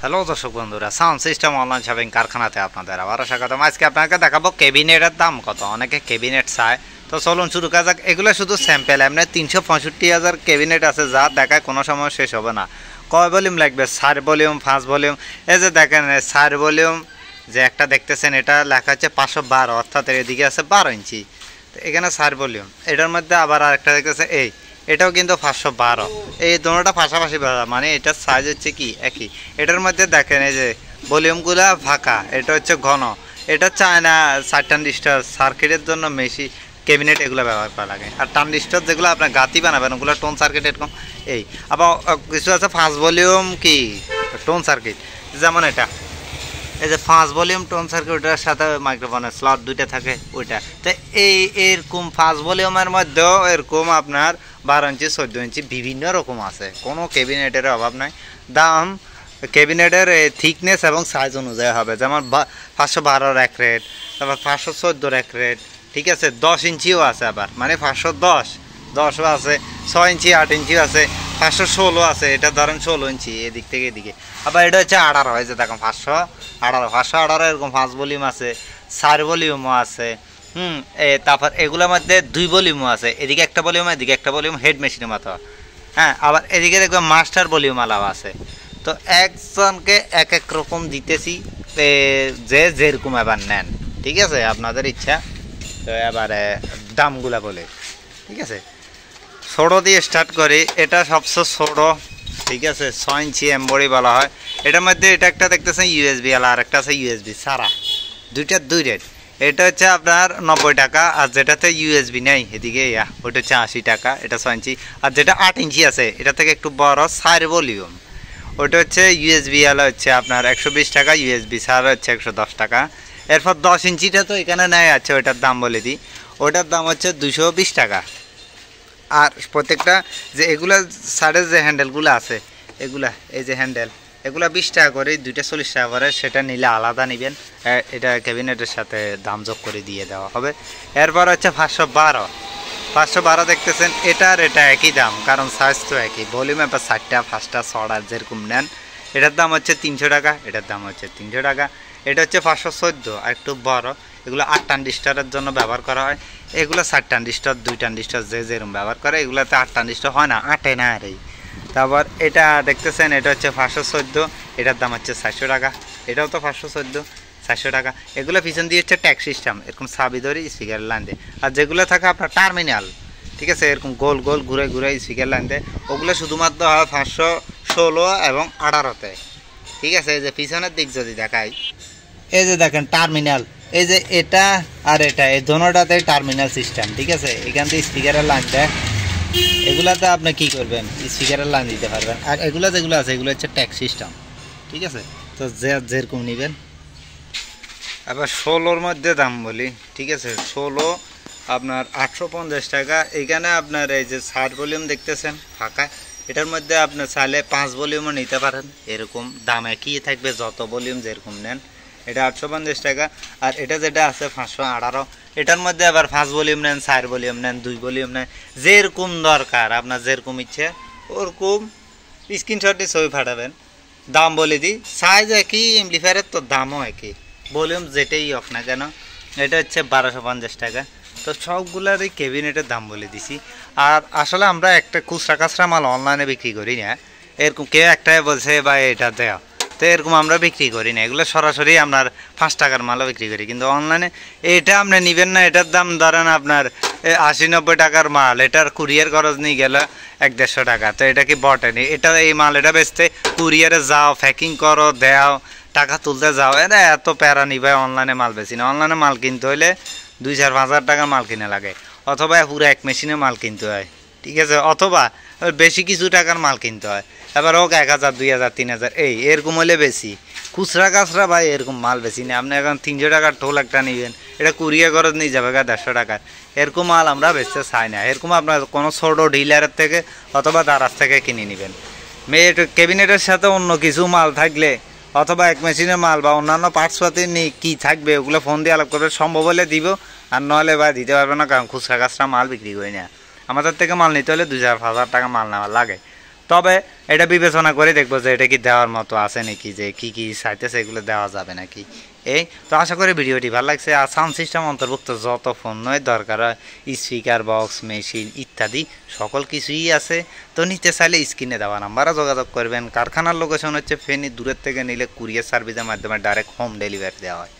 Hello দর্শক বন্ধুরা, sound system online shopping কারখানাতে আপনাদের আবারও স্বাগতম। আজকে আপনাকে দেখাবো ক্যাবিনেটের দাম কত। অনেকে ক্যাবিনেট চায়, তো চলুন শুরু করা যাক। এগুলো শুধু স্যাম্পেল, এমনি 365,000 ক্যাবিনেট আছে, যা দেখায় কোনো সময় শেষ হবে না। কয় ভলিউম লাগবে? 4 ভলিউম, 5 ভলিউম। এই যে দেখেন 4 ভলিউম যে একটা দেখতেছেন, এটা লেখা হচ্ছে 512, অর্থাৎ এদিকে আছে 12 ইঞ্চি। তো এখানে 4 ভলিউম। এটার মধ্যে আবার আরেকটা দেখতেছে এটাও কিন্তু 512। এই দুটোটা পাশাপাশি, মানে এটার সাইজ হচ্ছে কি একই। এটার মধ্যে দেখেন এই যে ভলিউমগুলা ফাঁকা, এটা হচ্ছে ঘন। এটা চায়না 4 ট্রানজিস্টর সার্কিটের জন্য মেশি ক্যাবিনেট এগুলো ব্যবহার করা লাগে। আর ট্রানজিস্টর যেগুলো আপনার গাতি বানাবেন ওগুলো টোন সার্কিট এরকম। আবার কিছু আছে 5 ভলিউম কি টোন সার্কিট, যেমন এটা এই যে 5 ভলিউম টোন সার্কিট, ওটার সাথে মাইক্রোফোনের স্লট দুইটা থাকে ওইটা। তো এরকম 5 ভলিউমের মধ্যেও এরকম আপনার 12 ইঞ্চি 14 ইঞ্চি বিভিন্ন রকম আছে, কোনো ক্যাবিনেটের অভাব নাই। দাম ক্যাবিনেটের থিকনেস এবং সাইজ অনুযায়ী হবে, যেমন 512 এক রেট, তারপর 514 এক রেট, ঠিক আছে। 10 ইঞ্চিও আছে আবার, মানে 510ও আছে, 6 ইঞ্চি 8 ইঞ্চিও আছে, 516 আছে। এটা ধরেন 16 ইঞ্চি এদিক থেকে এদিকে। আবার এটা হচ্ছে 18, হয়েছে দেখুন 518 এরকম 5 ভলিউম আছে, 4 ভলিউমও আছে। তারপর এগুলোর মধ্যে 2 ভলিউমও আছে, এদিকে একটা ভলিউম এদিকে একটা ভলিউম, হেড মেশিনের মতো। হ্যাঁ, আবার এদিকে দেখবেন মাস্টার ভলিউম আলাও আছে। তো একজনকে এক এক রকম দিতেছি, যে যেরকম এবার নেন, ঠিক আছে, আপনাদের ইচ্ছা। তো এবারে দামগুলা বলে, ঠিক আছে, ছোটো দিয়ে স্টার্ট করি। এটা সবচেয়ে ছোটো, ঠিক আছে, 6 ইঞ্চি এমবডি বলা হয়। এটার মধ্যে এটা একটা দেখতেছেন ইউএসবি আলা, আর একটা আছে ইউএসবি ছাড়া, দুইটার 2 রেট। এটা হচ্ছে আপনার 90 টাকা, আর যেটাতে ইউএসবি নেই এদিকে ওটা হচ্ছে 80 টাকা। এটা 6 ইঞ্চি। আর যেটা 8 ইঞ্চি আছে এটা থেকে একটু বড় 4 ভলিউম, ওটা হচ্ছে ইউএসবি আলা হচ্ছে আপনার 120 টাকা, ইউএসবি ছাড়া হচ্ছে 110 টাকা। এরপর 10 ইঞ্চিটা তো এখানে নেয় আছে, ওটার দাম বলে দিই। ওটার দাম হচ্ছে 220 টাকা। আর প্রত্যেকটা যে এগুলা সাইডের যে হ্যান্ডেলগুলো আছে, এগুলা এই যে হ্যান্ডেল, এগুলা 20 টাকা করে, দুইটা 40 টাকা করে। সেটা নিলে আলাদা নেবেন, এটা ক্যাবিনেটের সাথে দাম যোগ করে দিয়ে দেওয়া হবে। এরপর হচ্ছে 512 দেখতেছেন, এটার এটা একই দাম, কারণ সাইজ তো একই। ভলিউম এবার 4টা 5টা 6টা যেরকম নেন। এটার দাম হচ্ছে 300 টাকা, এটার দাম হচ্ছে 300 টাকা। এটা হচ্ছে 514, আর একটু বড়। এগুলো 8 ট্রানজিস্টরের জন্য ব্যবহার করা হয়। এগুলো 4 ট্রানজিস্টর 2 ট্রানজিস্টর যে যেরকম ব্যবহার করে, এগুলোতে 8 ট্রানজিস্টর হয় না, 8 না আর এই। তারপর এটা দেখতেছেন, এটা হচ্ছে 514, এটার দাম হচ্ছে 400 টাকা। এটাও তো 514, 400 টাকা। এগুলো পিছন দিয়ে হচ্ছে ট্যাক্স সিস্টেম, এরকম সাবি ধরে স্পিকার লাইন দেয়। আর যেগুলো থাকে আপনার টার্মিনাল, ঠিক আছে, এরকম গোল গোল ঘুরে ঘুরে স্পিকার লাইন দেয়, ওগুলো শুধুমাত্র হয় 516 এবং 18-তে, ঠিক আছে। এই যে পিছনের দিক যদি দেখাই, এই যে দেখেন টার্মিনাল, এই যে এটা আর এটা, এই দোনোটাতে টার্মিনাল সিস্টেম, ঠিক আছে। এখান থেকে স্পিকারের লাইন দেয়, এগুলাতে আপনি কি করবেন, স্পিকারের লাইন দিতে পারবেন। আর এগুলো যেগুলো আছে এগুলো হচ্ছে ট্যাক্স সিস্টেম, ঠিক আছে। তো যেরকম নেবেন। আবার 16-র মধ্যে দাম বলি, ঠিক আছে। 16 আপনার 850 টাকা। এখানে আপনার এই যে 4 ভলিউম দেখতেছেন ফাঁকা, এটার মধ্যে আপনার চাইলে 5 ভলিউমও নিতে পারেন, এরকম দাম একই থাকবে যত ভলিউম যেরকম নেন। এটা 850 টাকা। আর এটা যেটা আছে 518, এটার মধ্যে আবার 5 ভলিউম নেন, 4 ভলিউম নেন, 2 ভলিউম নেন, যেরকম দরকার আপনার, যেরকম ইচ্ছে ওরকম স্ক্রিনশট দিয়ে ছবি পাঠাবেন। দাম বলে দিই, সাইজ একই, এমপ্লিফায়ারের তো দামও একই, ভলিউম যেটাই হোক না কেন। এটা হচ্ছে 1250 টাকা। তো সবগুলার এই ক্যাবিনেটের দাম বলে দিছি। আর আসলে আমরা একটা খুচরা কাঁচরা মাল অনলাইনে বিক্রি করি না, এরকম কেউ একটাই বলছে বা এটা দেওয়া, তো এরকম আমরা বিক্রি করি না। এগুলো সরাসরি আপনার 5 টাকার মালও বিক্রি করি, কিন্তু অনলাইনে এটা আপনি নেবেন না। এটার দাম ধরেন আপনার 80-90 টাকার মাল, এটার কুরিয়ার খরচ নিয়ে গেলে 100-150 টাকা। তো এটা কি বটে নি, এটা এই মাল এটা বেচতে কুরিয়ারে যাও, প্যাকিং করো, দেও, টাকা তুলতে যাও, এটা এত প্যারা নিবে। অনলাইনে মাল বেশি না, অনলাইনে মাল কিনতে হইলে 2-4-5 টাকার মাল কিনে লাগে, অথবা পুরো এক মেশিনে মাল কিনতে হয়, ঠিক আছে, অথবা বেশি কিছু টাকার মাল কিনতে হয়। এবার হোক 1000, 2000, 3000, এরকম হলে বেশি। খুচরা কাছরা ভাই এরকম মাল বেশি নেই। আপনি এখন 300 টাকার টোল একটা নেবেন, এটা কুরিয়ার খরচ নিয়ে যাবে 150 টাকার। এরকম মাল আমরা বেচতে চাই না। এরকম আপনার কোনো ছোটো ডিলারের থেকে অথবা দারাজ থেকে কিনে নেবেন। ক্যাবিনেটের সাথে অন্য কিছু মাল থাকলে, অথবা এক মেশিনের মাল বা অন্যান্য পার্টসপাতি নিয়ে কী থাকবে, ওগুলো ফোন দিয়ে আলাপ করবে, সম্ভব হলে দিব, আর নইলে ভাই দিতে পারবে না, কারণ খুচরা কাছরা মাল বিক্রি করি না। আমাদের থেকে মাল নিতে হলে 2,000-5,000 টাকা মাল নেওয়া লাগে। তবে এটা বিবেচনা করে দেখবো যে এটা কি দেওয়ার মতো আছে নাকি, যে কি কি চাইতেছে এগুলো দেওয়া যাবে নাকি। এই তো আশা করি ভিডিওটি ভালো লাগছে। আর সাউন্ড সিস্টেম অন্তর্ভুক্ত যত ফোন নয় দরকার হয়, স্পিকার বক্স মেশিন ইত্যাদি সকল কিছুই আছে। তো নিতে চাইলে স্ক্রিনে দেওয়া নাম্বারে যোগাযোগ করবেন। কারখানার লোকেশন হচ্ছে ফেনী, দূরের থেকে নিলে কুরিয়ার সার্ভিসের মাধ্যমে ডাইরেক্ট হোম ডেলিভারি দেওয়া হয়।